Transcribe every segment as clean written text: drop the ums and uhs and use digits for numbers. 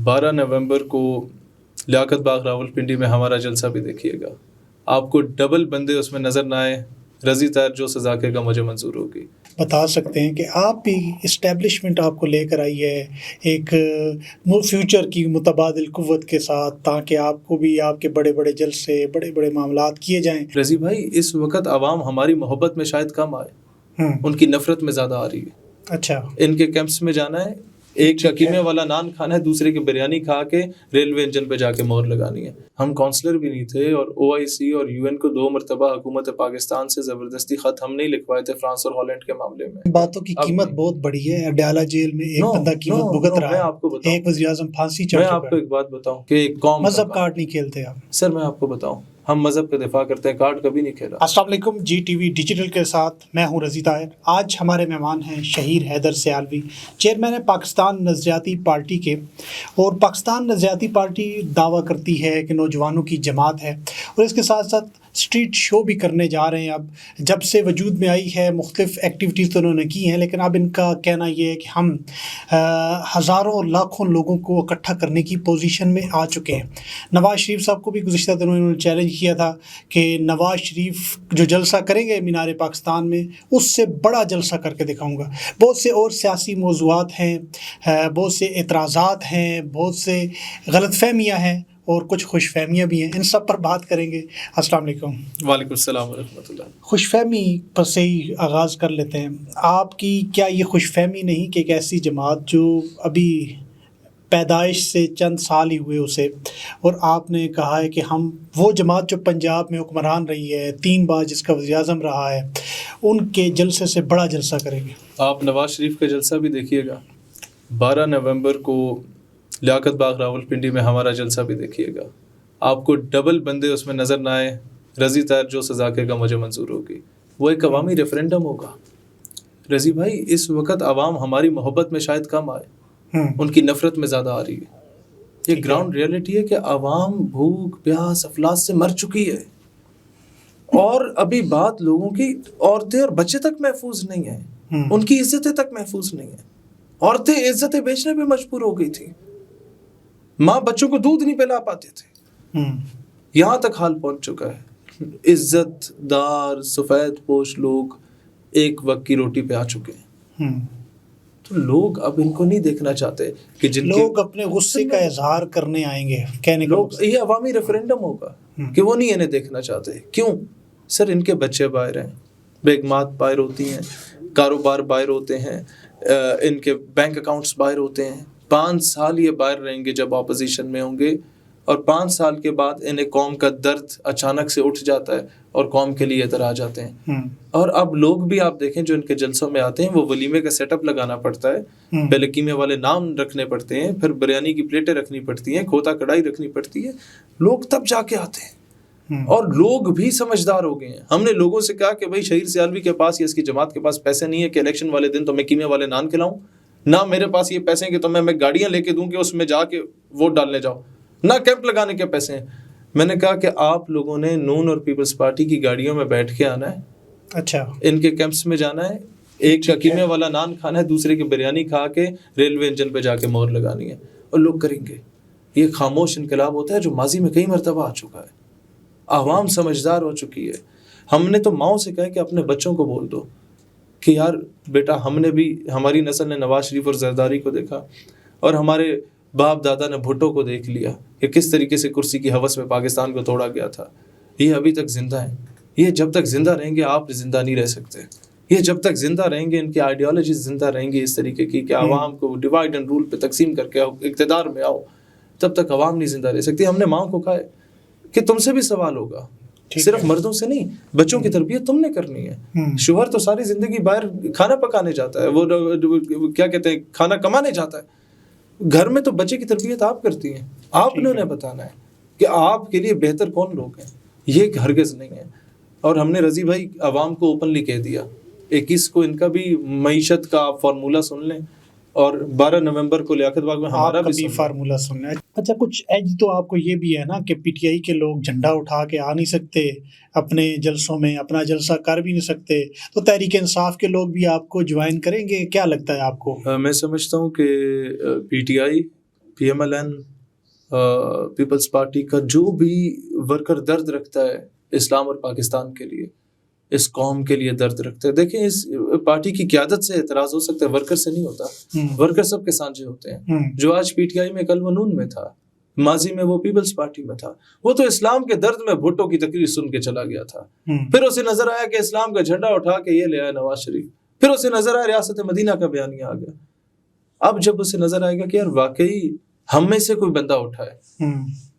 12 نومبر کو لیاقت باغ راولپنڈی میں ہمارا جلسہ بھی دیکھیے گا. آپ کو ڈبل بندے اس میں نظر نہ آئے. رضی طاہر جو سزا کے گا مجھے منظور ہوگی. بتا سکتے ہیں کہ آپ بھی اسٹیبلشمنٹ آپ کو لے کر آئی ہے ایک فیوچر کی متبادل قوت کے ساتھ، تاکہ آپ کو بھی آپ کے بڑے بڑے جلسے، بڑے بڑے معاملات کیے جائیں. رضی بھائی، اس وقت عوام ہماری محبت میں شاید کم آئے، ان کی نفرت میں زیادہ آ رہی ہے. اچھا، ان کے کیمپس میں جانا ہے، ایک کا قیمے والا نان کھانا ہے، دوسرے کی بریانی کھا کے ریلوے انجن پہ جا کے مہر لگانی ہے. ہم کونسلر بھی نہیں تھے، اور OIC اور UN کو 2 مرتبہ حکومت پاکستان سے زبردستی خط ہم نہیں لکھوائے تھے فرانس اور ہالینڈ کے معاملے میں. باتوں کی قیمت بہت بڑی ہے. اڈیالہ جیل میں ایک بندہ قیمت بھگت رہا ہے. میں آپ کو بتاؤں، ایک وزیر اعظم پھانسی چڑھ میں چکا آپ کو ایک بات بتاؤں کہ ایک قوم مذہب کارڈ نہیں کھیلتے آپ. سر میں آپ کو بتاؤں، ہم مذہب کا دفاع کرتے ہیں، کارڈ کبھی نہیں کھیلا. السلام علیکم، GTV ڈیجیٹل کے ساتھ میں ہوں رضی طاہر. آج ہمارے مہمان ہیں شہیر حیدر سیالوی، چیئرمین ہے پاکستان نظریاتی پارٹی کے. اور پاکستان نظریاتی پارٹی دعویٰ کرتی ہے کہ نوجوانوں کی جماعت ہے، اور اس کے ساتھ ساتھ اسٹریٹ شو بھی کرنے جا رہے ہیں. اب جب سے وجود میں آئی ہے مختلف ایکٹیویٹیز تو انہوں نے کی ہیں، لیکن اب ان کا کہنا یہ ہے کہ ہم ہزاروں لاکھوں لوگوں کو اکٹھا کرنے کی پوزیشن میں آ چکے ہیں. نواز شریف صاحب کو بھی گزشتہ دنوں انہوں نے چیلنج کیا تھا کہ نواز شریف جو جلسہ کریں گے مینار پاکستان میں، اس سے بڑا جلسہ کر کے دکھاؤں گا. بہت سے اور سیاسی موضوعات ہیں، بہت سے اعتراضات ہیں، بہت سے غلط فہمیاں ہیں، اور کچھ خوش فہمیاں بھی ہیں. ان سب پر بات کریں گے. السلام علیکم. وعلیکم السلام ورحمۃ اللہ. خوش فہمی پر سے ہی آغاز کر لیتے ہیں. آپ کی کیا یہ خوش فہمی نہیں کہ ایک ایسی جماعت جو ابھی پیدائش سے چند سال ہی ہوئے اسے، اور آپ نے کہا ہے کہ ہم وہ جماعت جو پنجاب میں حکمران رہی ہے، 3 بار جس کا وزیر اعظم رہا ہے، ان کے جلسے سے بڑا جلسہ کریں گے؟ آپ نواز شریف کا جلسہ بھی دیکھیے گا. 12 نومبر کو لیاقت باغ راولپنڈی میں ہمارا جلسہ بھی دیکھیے گا. آپ کو ڈبل بندے اس میں نظر نہ آئے. رضی طاہر جو سزا کے گا مجھے منظور ہوگی. وہ ایک عوامی ریفرینڈم ہوگا. رضی بھائی، اس وقت عوام ہماری محبت میں شاید کم آئے، ان کی نفرت میں زیادہ آ رہی ہے. یہ گراؤنڈ ریئلٹی ہے کہ عوام بھوک پیاس افلاس سے مر چکی ہے، اور ابھی بات لوگوں کی عورتیں اور بچے تک محفوظ نہیں ہیں، ان کی عزتیں تک محفوظ نہیں ہیں. عورتیں عزتیں بیچنے پہ مجبور ہو گئی تھی، ماں بچوں کو دودھ نہیں پلا پاتے تھے. یہاں تک حال پہنچ چکا ہے. عزت دار سفید پوش لوگ ایک وقت کی روٹی پہ آ چکے ہیں. تو لوگ اب ان کو نہیں دیکھنا چاہتے کہ جن لوگ اپنے غصے کا اظہار کرنے آئیں گے. کہنے کا یہ عوامی ریفرینڈم ہوگا کہ وہ نہیں انہیں دیکھنا چاہتے. کیوں سر؟ ان کے بچے باہر ہیں، بیگمات باہر ہوتی ہیں، کاروبار باہر ہوتے ہیں، ان کے بینک اکاؤنٹس باہر ہوتے ہیں. 5 سال یہ باہر رہیں گے جب اپوزیشن میں ہوں گے، اور 5 سال کے بعد انہیں قوم کا درد اچانک سے اٹھ جاتا ہے اور قوم کے لیے ادھر آ جاتے ہیں. اور اب لوگ بھی آپ دیکھیں جو ان کے جلسوں میں آتے ہیں، وہ ولیمے کا سیٹ اپ لگانا پڑتا ہے، پہلے قیمے والے نام رکھنے پڑتے ہیں، پھر بریانی کی پلیٹیں رکھنی پڑتی ہیں، کھوتا کڑھائی رکھنی پڑتی ہے، لوگ تب جا کے آتے ہیں. اور لوگ بھی سمجھدار ہو گئے ہیں. ہم نے لوگوں سے کہا کہ بھائی شہیر سیالوی کے پاس یا اس کی جماعت کے پاس پیسے نہیں ہے کہ الیکشن والے دن تو میں قیمے والے نان کھلاؤں، نہ میرے پاس یہ پیسے ہیں کہ تو میں گاڑیاں لے کے دوں کہ اس میں جا کے ووٹ ڈالنے جاؤ، نہ کیمپ لگانے کے پیسے ہیں. میں نے کہا کہ آپ لوگوں نے نون اور پیپلز پارٹی کی گاڑیوں میں بیٹھ کے آنا ہے، اچھا ان کے کیمپس میں جانا ہے، ایک کا قیمے والا نان کھانا ہے، دوسرے کی بریانی کھا کے ریلوے انجن پہ جا کے مہر لگانی ہے. اور لوگ کریں گے. یہ خاموش انقلاب ہوتا ہے جو ماضی میں کئی مرتبہ آ چکا ہے. عوام سمجھدار ہو چکی ہے. ہم نے تو ماؤں سے کہا کہ اپنے بچوں کو بول دو کہ یار بیٹا، ہم نے بھی، ہماری نسل نے نواز شریف اور زرداری کو دیکھا، اور ہمارے باپ دادا نے بھٹو کو دیکھ لیا کہ کس طریقے سے کرسی کی ہوس میں پاکستان کو توڑا گیا تھا. یہ ابھی تک زندہ ہیں. یہ جب تک زندہ رہیں گے آپ زندہ نہیں رہ سکتے. یہ جب تک زندہ رہیں گے، ان کی آئیڈیالوجیز زندہ رہیں گی اس طریقے کی کہ عوام کو ڈیوائڈ اینڈ رول پہ تقسیم کر کے اقتدار میں آؤ، تب تک عوام نہیں زندہ رہ سکتی. ہم نے ماں کو کہا ہے کہ تم سے بھی سوال ہوگا، صرف مردوں سے نہیں، بچوں کی تربیت تم نے کرنی ہے. شوہر تو ساری زندگی باہر کھانا پکانے جاتا ہے، وہ کیا کہتے ہیں، کھانا کمانے جاتا ہے. گھر میں تو بچے کی تربیت آپ کرتی ہیں. آپ نے انہیں بتانا ہے کہ آپ کے لیے بہتر کون لوگ ہیں. یہ ہرگز نہیں ہے. اور ہم نے رضی بھائی عوام کو اوپنلی کہہ دیا 21 کو ان کا بھی معیشت کا آپ فارمولہ سن لیں، اور 12 نومبر کو لیاقت باغ میں ہمارا بھی فارمولہ سننا ہے. اچھا، کچھ ایج تو آپ کو یہ بھی ہے نا کہ PTI کے لوگ جھنڈا اٹھا کے آ نہیں سکتے اپنے جلسوں میں، اپنا جلسہ کر بھی نہیں سکتے، تو تحریک انصاف کے لوگ بھی آپ کو جوائن کریں گے؟ کیا لگتا ہے آپ کو؟ میں سمجھتا ہوں کہ PTI PMLN پیپلز پارٹی کا جو بھی ورکر درد رکھتا ہے اسلام اور پاکستان کے لیے، اس قوم کے لیے درد رکھتے ہیں. دیکھیں اس پارٹی کی قیادت سے اعتراض ہو سکتا ہے، ورکر سے نہیں ہوتا. ورکر سب کے سانجے ہوتے ہیں. جو آج PTI میں کل وہ نون میں تھا، ماضی میں وہ پیپلز پارٹی میں تھا، وہ تو اسلام کے درد میں بھٹو کی تقریر سن کے چلا گیا تھا. پھر اسے نظر آیا کہ اسلام کا جھنڈا اٹھا کے یہ لے آیا نواز شریف. پھر اسے نظر آیا ریاست مدینہ کا بیانیہ آ گیا. اب جب اسے نظر آئے گا کہ یار واقعی ہم میں سے کوئی بندہ اٹھا ہے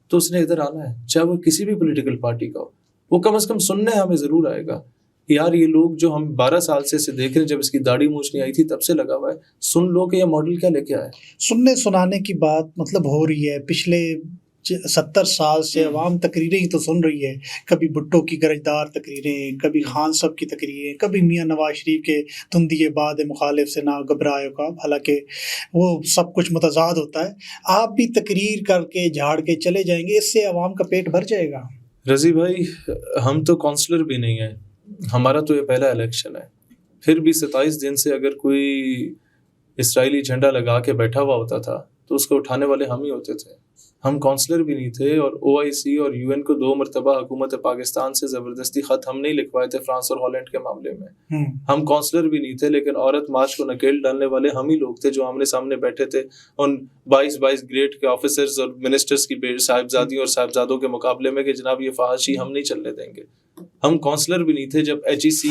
تو اس نے ادھر آنا ہے، چاہے وہ کسی بھی پولیٹیکل پارٹی کا ہو. وہ کم از کم سننے ہمیں ضرور آئے گا. یار یہ لوگ جو ہم 12 سال سے دیکھ رہے ہیں، جب اس کی داڑھی مونچھ نہیں آئی تھی تب سے لگا ہوا ہے، سن لو کہ یہ ماڈل کیا لے کے آئے. سننے سنانے کی بات مطلب ہو رہی ہے. پچھلے 70 سال سے عوام تقریریں ہی تو سن رہی ہے. کبھی بھٹو کی گرجدار تقریریں، کبھی خان صاحب کی تقریریں، کبھی میاں نواز شریف کے تندیے باد مخالف سے نہ گھبرائے کا. حالانکہ وہ سب کچھ متضاد ہوتا ہے. آپ بھی تقریر کر کے جھاڑ کے چلے جائیں گے، اس سے عوام کا پیٹ بھر جائے گا. رضی بھائی ہم تو کونسلر بھی نہیں ہیں، ہمارا تو یہ پہلا الیکشن ہے. پھر بھی 27 دن سے اگر کوئی اسرائیلی جھنڈا لگا کے بیٹھا ہوا ہوتا تھا تو اس کو اٹھانے والے ہم ہی ہوتے تھے. ہم کونسلر بھی نہیں تھے. اور OIC اور UN کو 2 مرتبہ حکومت پاکستان سے زبردستی خط ہم نہیں لکھوائے تھے فرانس اور ہالینڈ کے معاملے میں. ہم کونسلر بھی نہیں تھے، لیکن عورت مارچ کو نکیل ڈالنے والے ہم ہی لوگ تھے جو آمنے سامنے بیٹھے تھے ان 22 گریڈ کے آفیسرز اور منسٹرز کی صاحبزادیوں اور صاحبزادوں کے مقابلے میں کہ جناب یہ فحاشی ہم نہیں چلنے دیں گے. ہم کونسلر بھی نہیں تھے جب HEC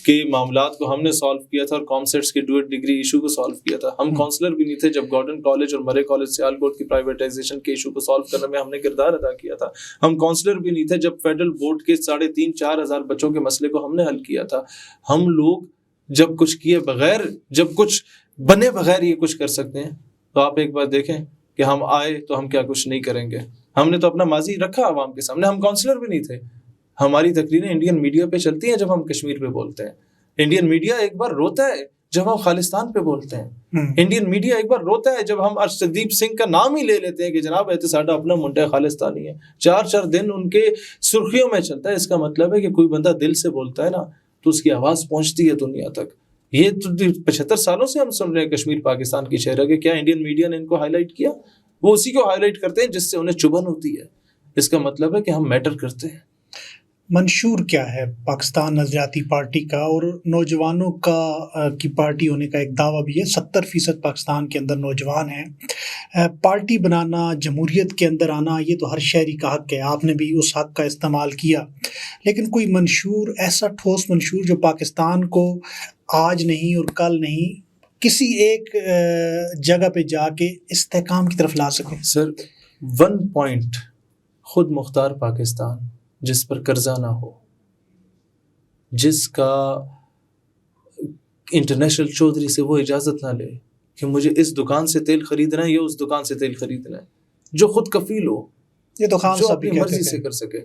کے معاملات کو ہم نے سالو کیا تھا اور کامسیٹس کی ڈوئٹ ڈگری ایشو کو سالو کیا تھا. ہم کونسلر بھی نہیں تھے جب گارڈن کالج اور مرے کالج سیالکوٹ کی پرائیویٹائزیشن کے ایشو کو سالو کرنے میں ہم نے کردار ادا کیا تھا. ہم کونسلر بھی نہیں تھے جب فیڈرل بورڈ کے 3,500-4 ہزار بچوں کے مسئلے کو ہم نے حل کیا تھا. ہم لوگ جب کچھ کیے بغیر، جب کچھ بنے بغیر یہ کچھ کر سکتے ہیں تو آپ ایک بار دیکھیں کہ ہم آئے تو ہم کیا کچھ نہیں کریں گے. ہم نے تو اپنا ماضی رکھا عوام کے سامنے. ہم کونسلر بھی نہیں تھے. ہماری تقریریں انڈین میڈیا پہ چلتی ہیں جب ہم کشمیر پہ بولتے ہیں. انڈین میڈیا ایک بار روتا ہے جب ہم خالستان پہ بولتے ہیں. انڈین میڈیا ایک بار روتا ہے جب ہم ارشدیپ سنگھ کا نام ہی لے لیتے ہیں کہ جناب ایسے ساڈا اپنا منٹا خالستانی ہے. 4 دن ان کے سرخیوں میں چلتا ہے. اس کا مطلب ہے کہ کوئی بندہ دل سے بولتا ہے نا تو اس کی آواز پہنچتی ہے دنیا تک. یہ تو 75 سالوں سے ہم سن رہے ہیں کشمیر پاکستان کی شہر ہے کہ کیا انڈین میڈیا نے ان کو ہائی لائٹ کیا؟ وہ اسی کو ہائی لائٹ کرتے ہیں جس سے انہیں چبھن ہوتی ہے. اس کا مطلب ہے کہ ہم میٹر کرتے ہیں. منشور کیا ہے پاکستان نظریاتی پارٹی کا؟ اور نوجوانوں کی پارٹی ہونے کا ایک دعویٰ بھی ہے. 70% پاکستان کے اندر نوجوان ہیں. پارٹی بنانا، جمہوریت کے اندر آنا، یہ تو ہر شہری کا حق ہے. آپ نے بھی اس حق کا استعمال کیا. لیکن کوئی منشور، ایسا ٹھوس منشور جو پاکستان کو آج نہیں اور کل نہیں کسی ایک جگہ پہ جا کے استحکام کی طرف لا سکے؟ سر 1 پوائنٹ، خود مختار پاکستان جس پر قرضہ نہ ہو، جس کا انٹرنیشنل چودھری سے وہ اجازت نہ لے کہ مجھے اس دکان سے تیل خریدنا ہے یا اس دکان سے تیل خریدنا ہے، جو خود کفیل ہو، یہ تو خان جو صاحب اپنی بھی مرضی کہتے سے تھے. کر سکے.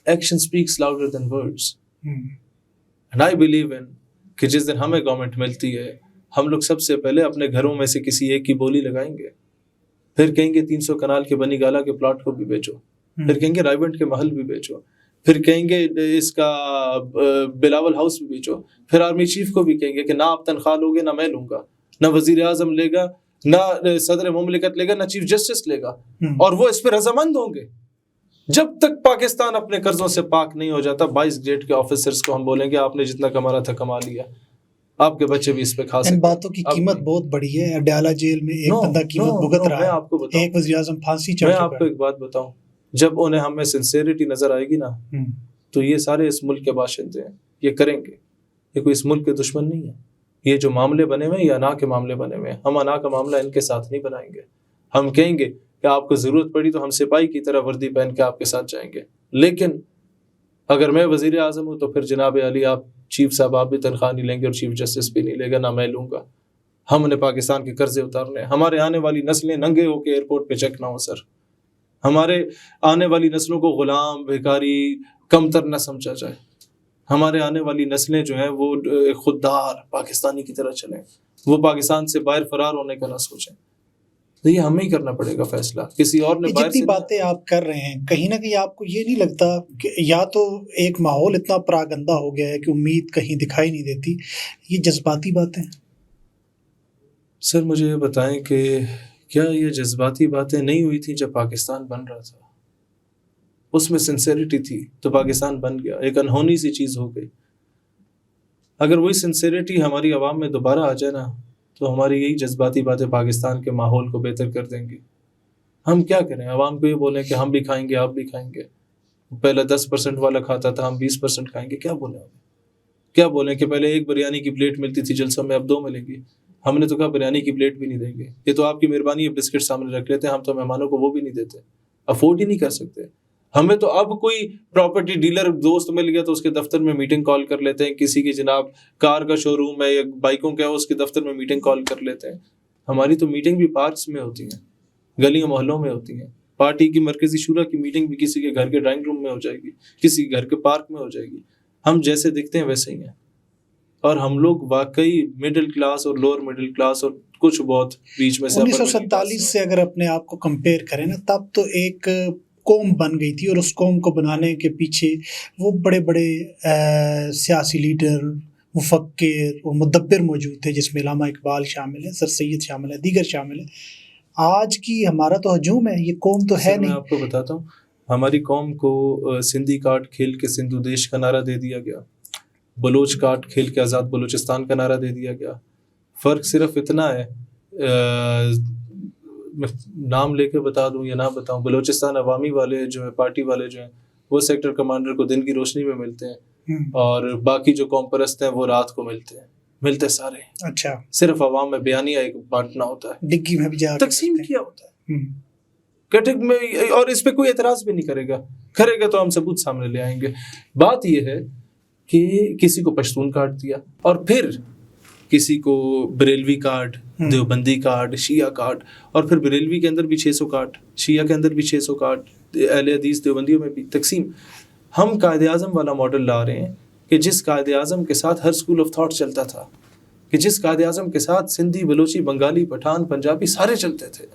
Action speaks louder than words. And I believe in کہ جس دن ہمیں گورنمنٹ ملتی ہے ہم لوگ سب سے پہلے اپنے گھروں میں سے کسی ایک کی بولی لگائیں گے. پھر کہیں گے 300 کنال کے بنی گالا کے پلاٹ کو بھی بیچو. پھر کہیں گے رائیونٹ کے محل بھی بیچو. پھر کہیں گے اس کا بلاول ہاؤس بھی بیچو. پھر آرمی چیف کو بھی کہیں گے کہ نہ آپ تنخواہ لوگے نہ میں لوں گا، نہ وزیر اعظم لے گا، نہ صدر مملکت لے گا، نہ چیف جسٹس لے گا. اور وہ اس پہ رضامند ہوں گے. جب تک پاکستان اپنے قرضوں سے پاک نہیں ہو جاتا 22 گریڈ کے آفیسرز کو ہم بولیں گے آپ نے جتنا کمانا تھا کما لیا، آپ کے بچے بھی اس پہ کھا سکتے ہیں. ان باتوں کی قیمت بہت بڑی ہے. اڈیالہ جیل میں ایک بندہ قیمت بھگت رہا ہے. ایک وزیر اعظم پھانسی چڑھ چکا ہے. میں آپ کو ایک بات بتاؤں، جب انہیں ہمیں سنسیریٹی نظر آئے گی نا تو یہ سارے اس ملک کے باشندے ہیں، یہ کریں گے. یہ کوئی اس ملک کے دشمن نہیں ہے. یہ جو معاملے بنے ہوئے ہیں یہ انا کے معاملے بنے ہوئے ہیں. ہم انا کا معاملہ ان کے ساتھ نہیں بنائیں گے. ہم کہیں گے کہ آپ کو ضرورت پڑی تو ہم سپاہی کی طرح وردی پہن کے آپ کے ساتھ جائیں گے، لیکن اگر میں وزیر اعظم ہوں تو پھر جناب علی آپ چیف صاحب آپ بھی تنخواہ نہیں لیں گے اور چیف جسٹس بھی نہیں لے گا، نہ میں لوں گا. ہم نے پاکستان کے قرضے اتارنے ہیں. ہمارے آنے والی نسلیں ننگے ہو کے ایئرپورٹ پہ چیک نہ ہو سر. ہمارے آنے والی نسلوں کو غلام، بھیکاری، کمتر نہ سمجھا جائے. ہمارے آنے والی نسلیں جو ہیں وہ خوددار پاکستانی کی طرح چلیں، وہ پاکستان سے باہر فرار ہونے کا نہ سوچیں. تو یہ ہمیں ہی کرنا پڑے گا فیصلہ، کسی اور نے باہر سے. جتنی باتیں آپ کر رہے ہیں کہیں نہ کہیں آپ کو یہ نہیں لگتا کہ یا تو ایک ماحول اتنا پراگندہ ہو گیا ہے کہ امید کہیں دکھائی نہیں دیتی، یہ جذباتی باتیں؟ سر مجھے یہ بتائیں کہ کیا یہ جذباتی باتیں نہیں ہوئی تھیں جب پاکستان بن رہا تھا؟ اس میں سنسیریٹی تھی تو پاکستان بن گیا. ایک انہونی سی چیز ہو گئی. اگر وہی سنسیریٹی ہماری عوام میں دوبارہ آ جائے نا تو ہماری یہی جذباتی باتیں پاکستان کے ماحول کو بہتر کر دیں گی. ہم کیا کریں؟ عوام کو یہ بولیں کہ ہم بھی کھائیں گے، آپ بھی کھائیں گے. پہلے 10% والا کھاتا تھا، ہم 20% کھائیں گے. کیا بولیں؟ کیا بولیں کہ پہلے ایک بریانی کی پلیٹ ملتی تھی جلسوں میں، اب 2 ملیں گی. ہم نے تو کہا بریانی کی پلیٹ بھی نہیں دیں گے، یہ تو آپ کی مہربانی ہے، بسکٹ سامنے رکھ لیتے ہیں، ہم تو مہمانوں کو وہ بھی نہیں دیتے، افورڈ ہی نہیں کر سکتے. ہمیں تو اب کوئی پراپرٹی ڈیلر دوست مل گیا تو اس کے دفتر میں میٹنگ کال کر لیتے ہیں. کسی کی جناب کار کا شو روم ہے یا بائکوں کا ہے، اس کے دفتر میں میٹنگ کال کر لیتے ہیں. ہماری تو میٹنگ بھی پارکس میں ہوتی ہیں، گلیوں محلوں میں ہوتی ہیں. پارٹی کی مرکزی شورا کی میٹنگ بھی کسی کے گھر کے ڈرائنگ روم میں ہو جائے گی، کسی کے گھر کے پارک میں ہو جائے گی. ہم جیسے دکھتے ہیں ویسے ہی ہیں. اور ہم لوگ واقعی مڈل کلاس اور لوور مڈل کلاس اور کچھ بہت بیچ میں سے 1947 سے اگر اپنے آپ کو کمپیئر کریں نا، تب تو ایک قوم بن گئی تھی، اور اس قوم کو بنانے کے پیچھے وہ بڑے بڑے سیاسی لیڈر، مفکر اور مدبر موجود تھے، جس میں علامہ اقبال شامل ہے، سر سید شامل ہے، دیگر شامل ہیں. آج کی ہمارا تو ہجوم ہے، یہ قوم تو ہے نہیں. میں آپ کو بتاتا ہوں، ہماری قوم کو سندھی کارڈ کھیل کے سندھو دیش کا نعرہ دے دیا گیا، بلوچ کارڈ کھیل کے آزاد بلوچستان کا نعرہ دے دیا گیا. فرق صرف اتنا ہے، نام لے کے بتا دوں یا نہ بتاؤں، بلوچستان عوامی والے جو ہیں، پارٹی والے جو ہیں، وہ سیکٹر کمانڈر کو دن کی روشنی میں ملتے ہیں، اور باقی جو قوم پرست ہیں وہ رات کو ملتے ہیں. ملتے سارے. اچھا. صرف عوام میں بیانیہ ایک بانٹنا ہوتا ہے، ڈگی میں بھی جا تقسیم کیا ہوتا ہے کٹک میں. اور اس پہ کوئی اعتراض بھی نہیں کرے گا تو ہم ثبوت سامنے لے آئیں گے. بات یہ ہے کہ کسی کو پشتون کارڈ دیا، اور پھر کسی کو بریلوی کارڈ، دیوبندی کارڈ، شیعہ کارڈ، اور پھر بریلوی کے اندر بھی 600 کارڈ، شیعہ کے اندر بھی 600 کارڈ، اہل حدیث دیوبندیوں میں بھی تقسیم. ہم قائد اعظم والا ماڈل لا رہے ہیں کہ جس قائد اعظم کے ساتھ ہر اسکول آف تھاٹ چلتا تھا، کہ جس قائد اعظم کے ساتھ سندھی، بلوچی، بنگالی، پٹھان، پنجابی سارے چلتے تھے.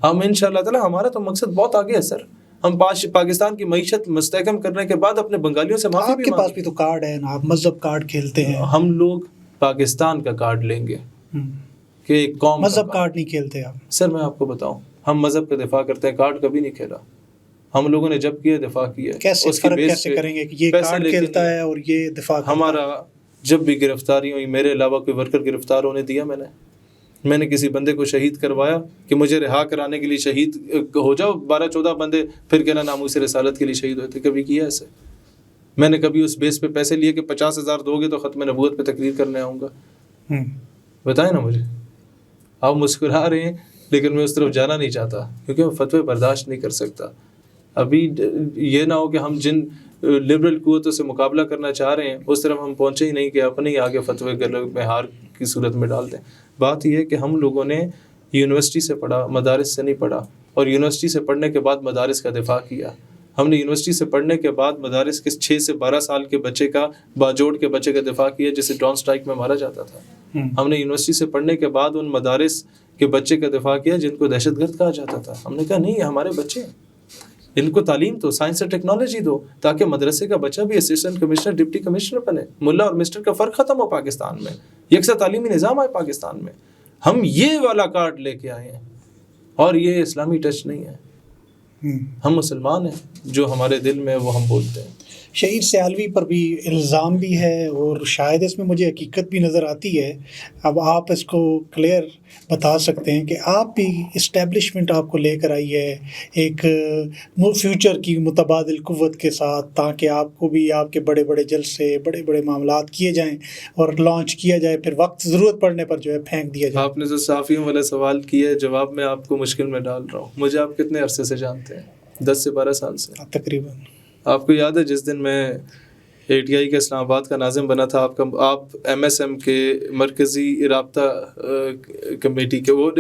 ہم انشاءاللہ تعالی، ہمارا تو مقصد بہت آگے ہے سر. ہم پاکستان کی معیشت مستحکم کرنے کے بعد اپنے بنگالیوں سے معافی بھی مانگیں. آپ کے پاس بھی تو کارڈ ہے نا، آپ مذہب کارڈ کھیلتے ہیں. ہم لوگ پاکستان کا کارڈ لیں گے کہ قوم، مذہب کارڈ نہیں کھیلتے آپ. سر میں آپ کو بتاؤں، ہم مذہب کا دفاع کرتے ہیں، کارڈ کبھی نہیں کھیلا. ہم لوگوں نے جب کیا دفاع کیا. کیسے فرق کیسے کریں گے کہ یہ کارڈ کھیلتا ہے اور یہ دفاع کرتا ہے؟ ہمارا جب بھی گرفتاری ہوئی، میرے علاوہ کوئی ورکر گرفتار ہونے دیا میں نے کسی بندے کو شہید کروایا کہ مجھے رہا کرانے کے لیے شہید ہو جاؤ 12-14 بندے پھر کہنا ناموس رسالت کے لیے شہید ہوئے تھے؟ کبھی کیا ایسے؟ میں نے کبھی اس بیس پہ پیسے لیے کہ 50,000 دو گے تو ختم نبوت پہ تقریر کرنے آؤں گا؟ بتائیں نا مجھے. آپ مسکرا رہے ہیں لیکن میں اس طرف جانا نہیں چاہتا، کیونکہ میں فتوے برداشت نہیں کر سکتا. ابھی یہ نہ ہو کہ ہم جن لبرل قوتوں سے مقابلہ کرنا چاہ رہے ہیں اس طرف ہم پہنچے ہی نہیں کہ اپنے ہی آگے فتوے گلے میں ہار کی صورت میں ڈال دیں. بات یہ ہے کہ ہم لوگوں نے یونیورسٹی سے پڑھا، مدارس سے نہیں پڑھا، اور یونیورسٹی سے پڑھنے کے بعد مدارس کا دفاع کیا. ہم نے یونیورسٹی سے پڑھنے کے بعد مدارس کے 6 سے 12 سال کے بچے کا، باجوڑ کے بچے کا دفاع کیا جسے ڈرون اسٹرائک میں مارا جاتا تھا. ہم نے یونیورسٹی سے پڑھنے کے بعد ان مدارس کے بچے کا دفاع کیا جن کو دہشت گرد کہا جاتا تھا. ہم نے کہا نہیں، ہمارے بچے ہیں، ان کو تعلیم دو، سائنس اور ٹیکنالوجی دو، تاکہ مدرسے کا بچہ بھی اسسٹنٹ کمشنر، ڈپٹی کمشنر بنے. ملا اور مسٹر کا فرق ختم ہو پاکستان میں، یکساں تعلیمی نظام آئے پاکستان میں. ہم یہ والا کارڈ لے کے آئے ہیں، اور یہ اسلامی ٹچ نہیں ہے. ہم مسلمان ہیں، جو ہمارے دل میں وہ ہم بولتے ہیں. شہید سیالوی پر بھی الزام بھی ہے، اور شاید اس میں مجھے حقیقت بھی نظر آتی ہے. اب آپ اس کو کلیئر بتا سکتے ہیں کہ آپ بھی اسٹیبلشمنٹ آپ کو لے کر آئی ہے ایک فیوچر کی متبادل قوت کے ساتھ، تاکہ آپ کو بھی آپ کے بڑے بڑے جلسے، بڑے بڑے معاملات کیے جائیں اور لانچ کیا جائے، پھر وقت ضرورت پڑنے پر جو ہے پھینک دیا جائے. آپ نے جو صحافیوں والا سوال کیا ہے، جواب میں آپ کو مشکل میں ڈال رہا ہوں. مجھے آپ کتنے عرصے سے جانتے ہیں؟ 10 سے 12 سال سے تقریباً. آپ کو یاد ہے جس دن میں ATI کے اسلام آباد کا ناظم بنا تھا، آپ MSM کے مرکزی رابطہ کمیٹی کے وہ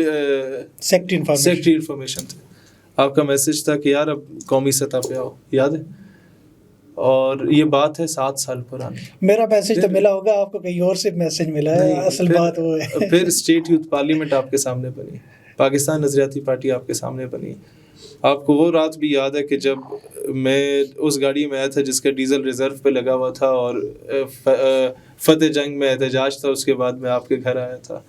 سیکٹری انفارمیشن تھے. آپ کا میسج تھا کہ یار اب قومی سطح پہ آؤ، یاد ہے؟ اور یہ بات ہے 7 سال پرانی. میرا میسج تو ملا ہوگا آپ کو، کہیں اور سے میسج ملا ہے. اصل بات وہ ہے پھر اسٹیٹ یوتھ پارلیمنٹ آپ کے سامنے بنی، پاکستان نظریاتی پارٹی آپ کے سامنے بنی. آپ کو وہ رات بھی یاد ہے کہ جب میں اس گاڑی میں آیا تھا جس کا ڈیزل ریزرو پہ لگا ہوا تھا، اور فتح جنگ میں احتجاج تھا، اس کے بعد میں آپ کے گھر آیا تھا.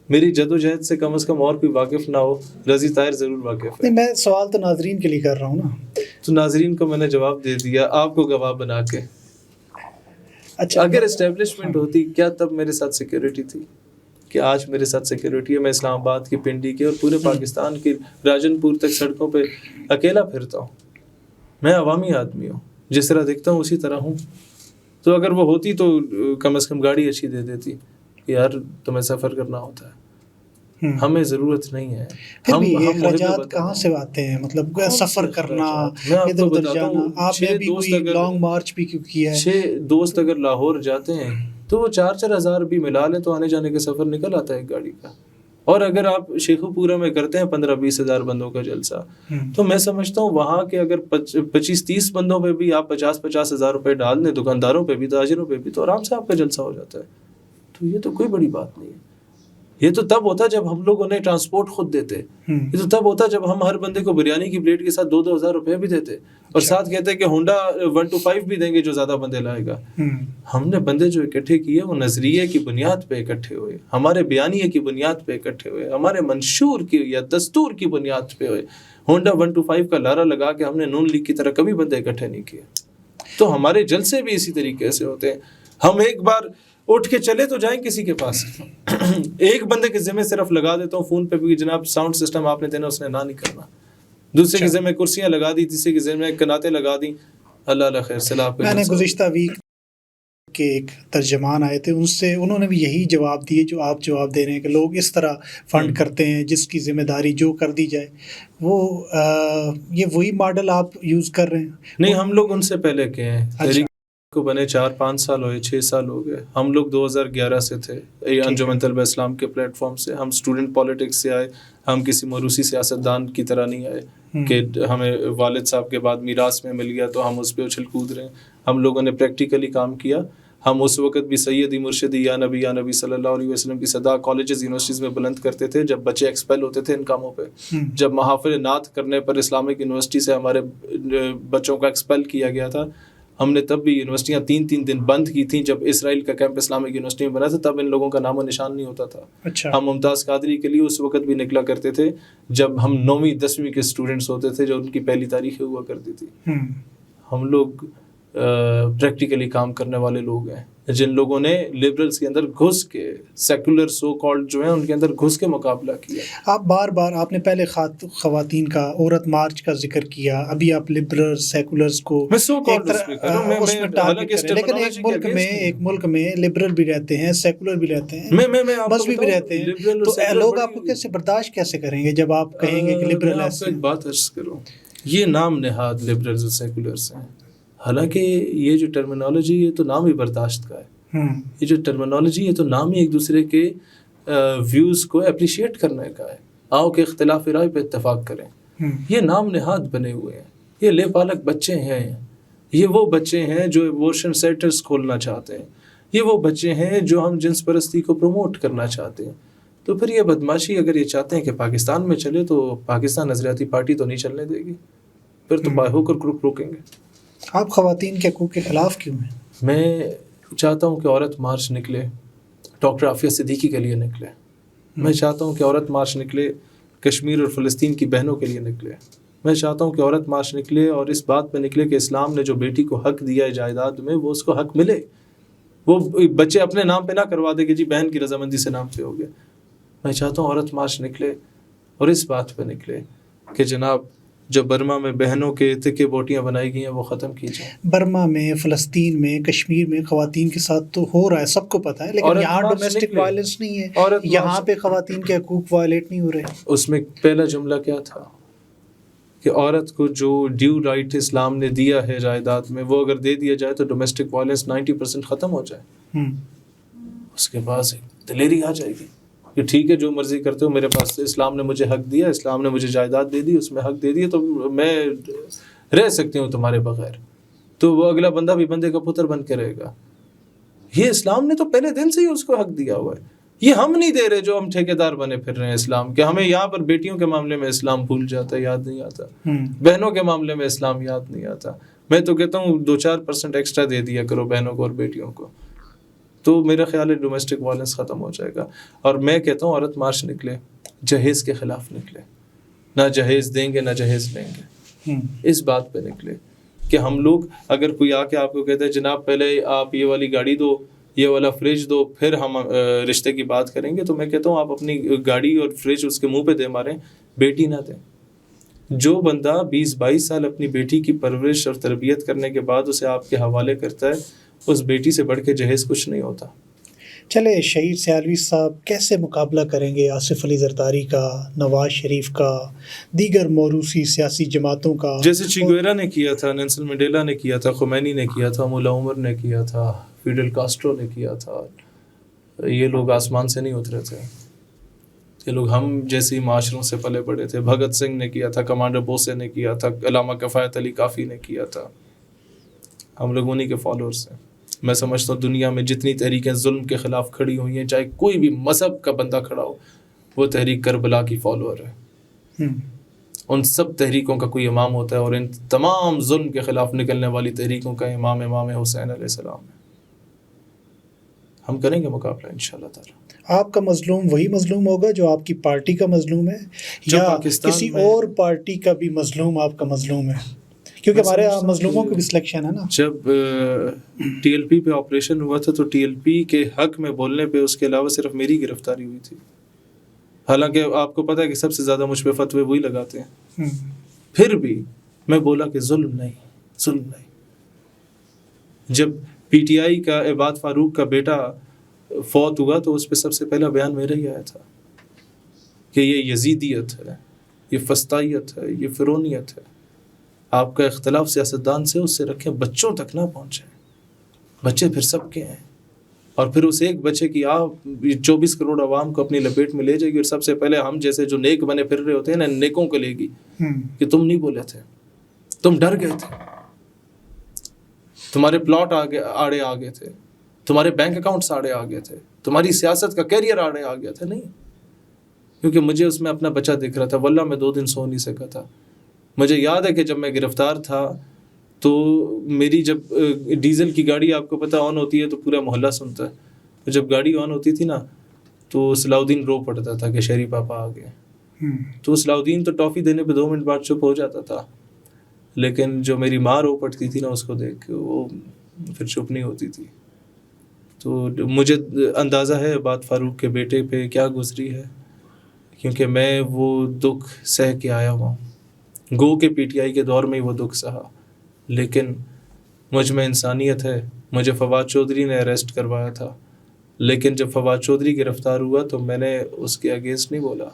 میری جدوجہد سے کم از کم اور کوئی واقف نہ ہو، رضی طاہر ضرور واقف ہے. نہیں، میں سوال تو ناظرین کے لیے کر رہا ہوں نا. تو ناظرین کو میں نے جواب دے دیا، آپ کو گواہ بنا کے. اچھا، اگر اسٹیبلشمنٹ ہوتی کیا تب میرے ساتھ سیکیورٹی تھی؟ کہ آج میرے ساتھ سیکیورٹی ہے. میں اسلام آباد کی، پنڈی کے اور پورے پاکستان کی راجن پور تک سڑکوں پہ اکیلا پھرتا ہوں. میں عوامی آدمی ہوں، جس طرح دکھتا ہوں اسی طرح ہوں. تو اگر وہ ہوتی تو کم از کم گاڑی اچھی دے دیتی. یار تمہیں سفر کرنا ہوتا ہے، ہمیں ضرورت نہیں ہے. پھر بھی اخراجات کہاں سے آتے ہیں؟ مطلب سفر کرنا، ادھر ادھر جانا. آپ نے بھی کوئی لانگ مارچ بھی کیوں کیا ہے؟ 6 دوست اگر لاہور جاتے ہیں تو وہ 4-4 ہزار بھی ملا لیں تو آنے جانے کا سفر نکل آتا ہے ایک گاڑی کا. اور اگر آپ شیخو پورہ میں کرتے ہیں 15-20 ہزار بندوں کا جلسہ، تو میں سمجھتا ہوں وہاں کے اگر 25-30 بندوں پہ بھی آپ 50-50 ہزار روپے ڈال دیں، دکانداروں پہ بھی، تاجروں پہ بھی، تو آرام سے آپ کا جلسہ ہو جاتا ہے. تو یہ تو کوئی بڑی بات نہیں ہے. یہ تو تب ہوتا جب ہم لوگ انہیں ٹرانسپورٹ خود دیتے. یہ تو تب ہوتا جب ہم ہر بندے کو بریانی کی پلیٹ کے ساتھ 2-2 ہزار روپے بھی دیتے اور ساتھ کہتے کہ ہونڈا 125 بھی دیں گے جو زیادہ بندے لائے گا. ہم نے بندے جو اکٹھے کیے وہ نظریے کی بنیاد پہ اکٹھے ہوئے، ہمارے بیانیے کی بنیاد پہ اکٹھے ہوئے، ہمارے منشور کی یا دستور کی بنیاد پہ ہوئے. ہونڈا 125 کا لارا لگا کے ہم نے نون لیگ کی طرح کبھی بندے اکٹھے نہیں کیے. تو ہمارے جلسے بھی اسی طریقے سے ہوتے ہیں. ہم ایک بار اٹھ کے چلے تو جائیں کسی کے پاس. ایک بندے کے ذمہ صرف لگا دیتا ہوں فون پہ بھی، جناب ساؤنڈ سسٹم آپ نے دینا، اس نے نہ نہیں کرنا. دوسرے کے ذمہ کرسیاں لگا دی، تیسرے کے ذمہ کناتیں لگا دی. اللہ اللہ خیر سلام. میں نے گزشتہ ویک کے ایک ترجمان آئے تھے، انہوں نے بھی یہی جواب دیے جو آپ جواب دے رہے ہیں کہ لوگ اس طرح فنڈ کرتے ہیں جس کی ذمہ داری جو کر دی جائے. وہ یہ وہی ماڈل آپ یوز کر رہے ہیں؟ نہیں، ہم لوگ ان سے پہلے کے ہیں. کو بنے 4-5 سال ہوئے، 6 سال ہو گئے. ہم لوگ 2011 سے تھے انجمن طلبہ اسلام کے پلیٹ فارم سے. ہم اسٹوڈنٹ پالیٹکس سے آئے. ہم کسی موروثی سیاستدان کی طرح نہیں آئے کہ ہمیں والد صاحب کے بعد میراث میں مل گیا تو ہم اس پہ اچھل کود رہے ہیں. ہم لوگوں نے پریکٹیکلی کام کیا. ہم اس وقت بھی سیدی مرشدی یا نبی صلی اللہ علیہ وسلم کی صدا کالجز یونیورسٹیز میں بلند کرتے تھے جب بچے ایکسپیل ہوتے تھے ان کاموں پہ. جب محافل نعت کرنے پر اسلامک یونیورسٹی سے ہمارے بچوں کا ایکسپیل کیا گیا تھا، ہم نے تب بھی یونیورسٹیاں 3 دن بند کی تھیں. جب اسرائیل کا کیمپ اسلامک یونیورسٹی میں بنا تھا تب ان لوگوں کا نام و نشان نہیں ہوتا تھا. ہم ممتاز قادری کے لیے اس وقت بھی نکلا کرتے تھے جب ہم 9ویں 10ویں کے اسٹوڈنٹس ہوتے تھے جو ان کی پہلی تاریخیں ہوا کرتی تھی. ہم لوگ پریکٹیکلی کام کرنے والے لوگ ہیں. جن لوگوں نے لبرلز کے اندر گھس کے، سیکولر سو کالڈ جو ہیں ان کے اندر گھس کے مقابلہ کیا. آپ بار آپ نے پہلے خواتین کا عورت مارچ کا ذکر کیا، ابھی آپ لبرل سیکولرز کو لیکن ایک ملک میں لبرل بھی رہتے ہیں، سیکولر بھی رہتے ہیں، مذہبی بھی رہتے ہیں. تو لوگ آپ کو کیسے برداشت کیسے کریں گے جب آپ کہیں گے کہ لبرل ایسے؟ ایک بات عرض کروں، یہ نام نہاد لبرلز اور سیکولرز ہیں. حالانکہ یہ جو ٹرمینالوجی یہ تو نام ہی برداشت کا ہے. یہ جو ٹرمینالوجی یہ تو نام ہی ایک دوسرے کے ویوز کو اپریشیٹ کرنے کا ہے. آؤ کہ اختلاف رائے پہ اتفاق کریں. یہ نام نہاد بنے ہوئے ہیں. یہ لے پالک بچے ہیں. یہ وہ بچے ہیں جو ایبورشن سینٹرز کھولنا چاہتے ہیں. یہ وہ بچے ہیں جو ہم جنس پرستی کو پروموٹ کرنا چاہتے ہیں. تو پھر یہ بدماشی اگر یہ چاہتے ہیں کہ پاکستان میں چلے تو پاکستان نظریاتی پارٹی تو نہیں چلنے دے گی. پھر تو بائی ہو کر روکیں گے. آپ خواتین کے حقوق کے خلاف کیوں ہیں؟ میں چاہتا ہوں کہ عورت مارچ نکلے، ڈاکٹر عافیہ صدیقی کے لیے نکلے. میں چاہتا ہوں کہ عورت مارچ نکلے کشمیر اور فلسطین کی بہنوں کے لیے نکلے. میں چاہتا ہوں کہ عورت مارچ نکلے اور اس بات پہ نکلے کہ اسلام نے جو بیٹی کو حق دیا ہے جائیداد میں وہ اس کو حق ملے. وہ بچے اپنے نام پہ نہ کروا دے کہ جی بہن کی رضامندی سے نام پہ ہو گیا. میں چاہتا ہوں عورت مارچ نکلے اور اس بات پہ نکلے کہ جناب جو برما میں بہنوں کے تکے بوٹیاں بنائی گئی ہیں وہ ختم کی جائیں. برما میں، فلسطین میں، کشمیر میں خواتین کے ساتھ تو ہو رہا ہے، سب کو پتہ ہے، لیکن یہاں ڈومیسٹک وائلنس نہیں ہے. یہاں پہ خواتین کے حقوق وائلیٹ نہیں ہو رہے. اس میں پہلا جملہ کیا تھا کہ عورت کو جو ڈیو رائٹ اسلام نے دیا ہے جائیداد میں وہ اگر دے دیا جائے تو ڈومیسٹک وائلنس 90% ختم ہو جائے. اس کے بعد دلیری آ جائے گی کہ ٹھیک ہے جو مرضی کرتے ہو، میرے پاس اسلام نے مجھے حق دیا، اسلام نے مجھے جائیداد دے دی، اس میں حق دے دیا تو میں رہ سکتی ہوں تمہارے بغیر. تو وہ اگلا بندہ بھی بندے کا پتر بن کے رہے گا. یہ اسلام نے تو پہلے دن سے ہی اس کو حق دیا ہوا ہے. یہ ہم نہیں دے رہے جو ہم ٹھیکیدار بنے پھر رہے ہیں اسلام کے. ہمیں یہاں پر بیٹیوں کے معاملے میں اسلام بھول جاتا ہے، یاد نہیں آتا. بہنوں کے معاملے میں اسلام یاد نہیں آتا. میں تو کہتا ہوں 2-4% ایکسٹرا دے دیا کرو بہنوں کو اور بیٹیوں کو. تو میرا خیال ہے ڈومیسٹک وائلنس ختم ہو جائے گا. اور میں کہتا ہوں عورت مارچ نکلے, جہیز کے خلاف نکلے, نہ جہیز دیں گے نہ جہیز لیں گے, اس بات پہ نکلے کہ ہم لوگ, اگر کوئی آ کے آپ کو کہتا ہے جناب پہلے آپ یہ والی گاڑی دو, یہ والا فریج دو, پھر ہم رشتے کی بات کریں گے, تو میں کہتا ہوں آپ اپنی گاڑی اور فریج اس کے منہ پہ دے ماریں, بیٹی نہ دیں. جو بندہ 20-22 سال اپنی بیٹی کی پرورش اور تربیت کرنے کے بعد اسے آپ کے حوالے کرتا ہے, اس بیٹی سے بڑھ کے جہیز کچھ نہیں ہوتا. چلے شہیر سیالوی صاحب کیسے مقابلہ کریں گے آصف علی زرداری کا, نواز شریف کا, دیگر موروثی سیاسی جماعتوں کا؟ جیسے چیگویرا نے کیا تھا, نیلسن منڈیلا نے کیا تھا, خمینی نے کیا تھا, مولا عمر نے کیا تھا, فیڈل کاسٹرو نے کیا تھا. یہ لوگ آسمان سے نہیں اترے تھے, یہ لوگ ہم جیسی معاشروں سے پلے بڑے تھے. بھگت سنگھ نے کیا تھا, کمانڈر بوسے نے کیا تھا, علامہ کفایت علی کافی نے کیا تھا. ہم لوگ انہی کے فالوورس ہیں. میں سمجھتا ہوں دنیا میں جتنی تحریکیں ظلم کے خلاف کھڑی ہوئی ہیں, چاہے کوئی بھی مذہب کا بندہ کھڑا ہو, وہ تحریک کربلا کی فالوور ہے. ان سب تحریکوں کا کوئی امام ہوتا ہے, اور ان تمام ظلم کے خلاف نکلنے والی تحریکوں کا امام حسین علیہ السلام ہے. ہم کریں گے مقابلہ انشاءاللہ تعالی. آپ کا مظلوم وہی مظلوم ہوگا جو آپ کی پارٹی کا مظلوم ہے, یا کسی اور پارٹی کا بھی مظلوم آپ کا مظلوم ہے؟ کیونکہ ہمارے یہاں مظلوموں کی بھی سلیکشن ہے نا. جب ٹی ایل پی پہ آپریشن ہوا تھا تو ٹی ایل پی کے حق میں بولنے پہ اس کے علاوہ صرف میری گرفتاری ہوئی تھی. حالانکہ آپ کو پتہ ہے کہ سب سے زیادہ مجھ پہ فتوے وہی لگاتے ہیں, پھر بھی میں بولا کہ ظلم نہیں, ظلم نہیں. جب پی ٹی آئی کا عباد فاروق کا بیٹا فوت ہوا تو اس پہ سب سے پہلا بیان میرا ہی آیا تھا کہ یہ یزیدیت ہے, یہ فسطائیت ہے, یہ فرونیت ہے. آپ کا اختلاف سیاستدان سے اس سے رکھیں, بچوں تک نہ پہنچیں. بچے پھر سب کے ہیں, اور پھر اس ایک بچے کی 24 کروڑ عوام کو اپنی لپیٹ میں لے جائے گی, اور سب سے پہلے ہم جیسے جو نیک بنے پھر رہے ہوتے ہیں نا, نیکوں کو لے گی کہ تم نہیں بولے تھے, تم ڈر گئے تھے, تمہارے پلاٹ آڑے آ گئے تھے, تمہارے بینک اکاؤنٹس آڑے آ گئے تھے, تمہاری سیاست کا کیریئر آڑے آ گیا تھا. نہیں, کیونکہ مجھے اس میں اپنا بچہ دکھ رہا تھا. واللہ میں 2 دن سو نہیں سکا تھا. مجھے یاد ہے کہ جب میں گرفتار تھا تو میری جب ڈیزل کی گاڑی آپ کو پتہ آن ہوتی ہے تو پورا محلہ سنتا ہے. تو جب گاڑی آن ہوتی تھی نا تو صلاح الدین رو پڑتا تھا کہ شہری پاپا آ گئے. تو صلاح الدین تو ٹافی دینے پہ 2 منٹ بعد چپ ہو جاتا تھا, لیکن جو میری ماں رو پڑتی تھی نا اس کو دیکھ کے وہ پھر چپ نہیں ہوتی تھی. تو مجھے اندازہ ہے عباد فاروق کے بیٹے پہ کیا گزری ہے, کیونکہ میں وہ دکھ سہ کے آیا ہوا ہوں. گو کے پی ٹی آئی کے دور میں ہی وہ دکھ سہا, لیکن مجھ میں انسانیت ہے. مجھے فواد چودھری نے اریسٹ کروایا تھا, لیکن جب فواد چودھری گرفتار ہوا تو میں نے اس کے اگینسٹ نہیں بولا.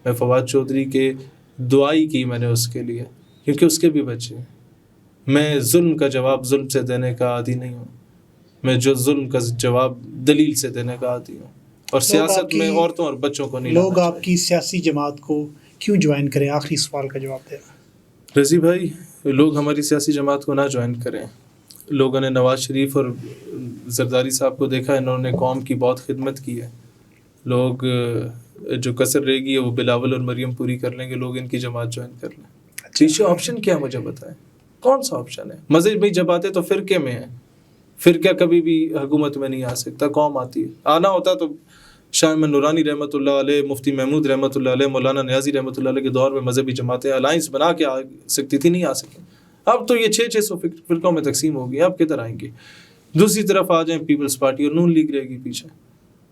میں فواد چودھری کے دعائی کی میں نے اس کے لیے, کیونکہ اس کے بھی بچے ہیں. میں ظلم کا جواب ظلم سے دینے کا عادی نہیں ہوں. میں جو ظلم کا جواب دلیل سے دینے کا عادی ہوں, اور سیاست میں عورتوں اور بچوں کو نہیں. لوگ آپ کی سیاسی جماعت کو کیوں جوائن کریں؟ آخری سوال کا جواب دیں. رضی بھائی, لوگ ہماری سیاسی جماعت کو نہ جوائن کریں. لوگوں نے نواز شریف اور زرداری صاحب کو دیکھا, انہوں نے قوم کی بہت خدمت کی ہے. لوگ جو کسر رہے گی وہ بلاول اور مریم پوری کر لیں گے. لوگ ان کی جماعت جوائن کر لیں. پیچھے آپشن کیا مجھے بتائیں, کون سا آپشن ہے؟ مزے میں جب آتے تو فرقے میں ہیں. فرقہ کبھی بھی حکومت میں نہیں آ سکتا, قوم آتی ہے. آنا ہوتا تو شاہ احمد نورانی رحمۃ اللہ علیہ, مفتی محمود رحمۃ اللہ علیہ, مولانا نیازی رحمۃ اللہ علیہ کے دور میں مذہبی جماعتیں الائنس بنا کے آ سکتی تھی, نہیں آ سکیں. اب تو یہ 600 فرقوں میں تقسیم ہو گئی, اب کدھر آئیں گے؟ دوسری طرف آ جائیں پیپلز پارٹی اور نون لیگ رہے گی پیچھے.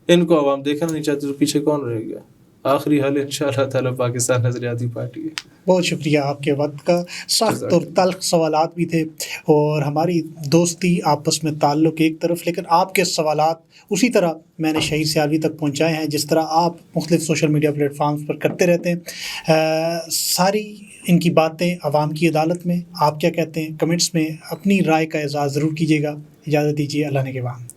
ان کو عوام دیکھنا نہیں چاہتے تو پیچھے کون رہ گیا؟ آخری حل انشاءاللہ تعالی پاکستان نظریاتی پارٹی ہے. بہت شکریہ آپ کے وقت کا. سخت اور تلخ سوالات بھی تھے, اور ہماری دوستی آپس میں تعلق ایک طرف, لیکن آپ کے سوالات اسی طرح میں نے شہیر سیالوی تک پہنچائے ہیں جس طرح آپ مختلف سوشل میڈیا پلیٹ فارمز پر کرتے رہتے ہیں. ساری ان کی باتیں عوام کی عدالت میں. آپ کیا کہتے ہیں؟ کمنٹس میں اپنی رائے کا اظہار ضرور کیجیے گا. اجازت دیجیے, اللہ نے کے بعد.